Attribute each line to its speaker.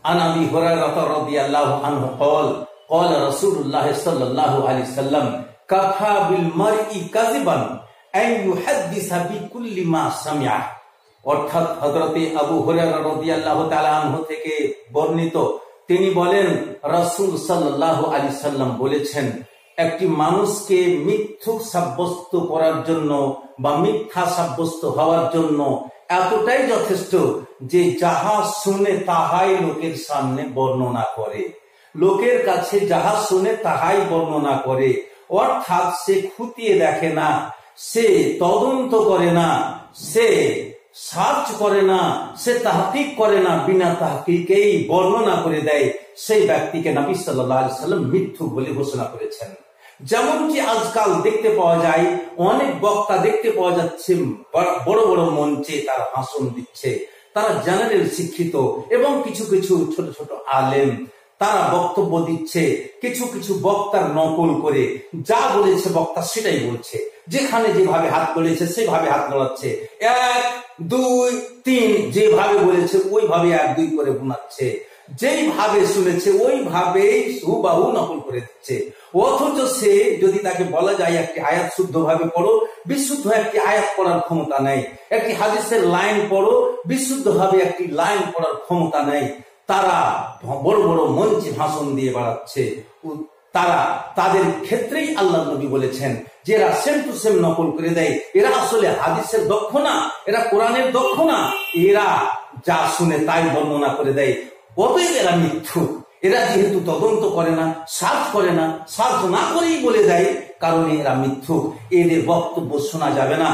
Speaker 1: عن ابي هريره رضي الله عنه قال قال رسول الله صلى الله عليه وسلم كفى بالمرء كذبا ان يحدث بكل ما سمع। অর্থাৎ হযরতে আবু হুরায়রা রাদিয়াল্লাহু তাআলা আনহু থেকে বর্ণিত, তিনি বলেন রাসূল সাল্লাল্লাহু আলাইহি সাল্লাম বলেছেন, একটি মানুষকে মিথ্যুক সাব্যস্ত করার জন্য বা মিথ্যা সাব্যস্ত হওয়ার জন্য এতটাই যথেষ্ট যে যাহা শুনে তাহাই লোকের সামনে বর্ণনা করে, লোকের কাছে যাহা শুনে তাহাই বর্ণনা করে। অর্থাৎ সে খুঁটিয়ে দেখে না, সে তদন্ত করে না, সে সার্চ করে না, সে তাহকিক করে না, বিনা তাহকিকেই বর্ণনা করে দেয়। সেই ব্যক্তিকে নবী সাল্লাল্লাহু আলাইহি সাল্লাম মিথ্যুক বলে ঘোষণা করেছেন। যেমনটি আজকাল দেখতে পাওয়া যায়, অনেক বক্তা দেখতে পাওয়া যাচ্ছে বড় বড় মঞ্চে তারা ভাষণ দিচ্ছে, তারা জেনারেল শিক্ষিত এবং কিছু কিছু ছোট ছোট আলেম, তারা বক্তব্য দিচ্ছে, কিছু কিছু বক্তার নকল করে যা বলেছে বক্তা সেটাই বলছে, যেখানে যেভাবে হাত বলেছে সেভাবে হাত নড়াচ্ছে, 1 2 3 যেভাবে বলেছে ওইভাবে 1 2 করে গুনাচ্ছে, যেইভাবে শুনেছে ওইভাবেই হুবাহু নকল করে দিচ্ছে। অথচ সে যদি তাকে বলা যায় একটি আয়াত শুদ্ধভাবে পড়ো, বিশুদ্ধ একটি আয়াত পড়ার ক্ষমতা নেই, একটি হাদিসের লাইন পড়ো, বিশুদ্ধভাবে একটি লাইন পড়ার ক্ষমতা নেই। তারা বড় বড় মঞ্চে ভাষণ দিয়ে বেড়াচ্ছে। তারা তাদের ক্ষেত্রেই আল্লাহ নবী বলেছেন যে এরা সেম টু সেম নকল করে দেয়, এরা আসলে হাদিসের দক্ষ না, এরা কোরআনের দক্ষ না, এরা যা শুনে তাই বর্ণনা করে দেয়। অতএব এরা মিথ্যুক। এরা যেহেতু তদন্ত করে না, সার্চ করে না, সার্চ না করেই বলে দেয়, কারণ এরা মিথ্যুক, এদের বক্তব্য শোনা যাবে না।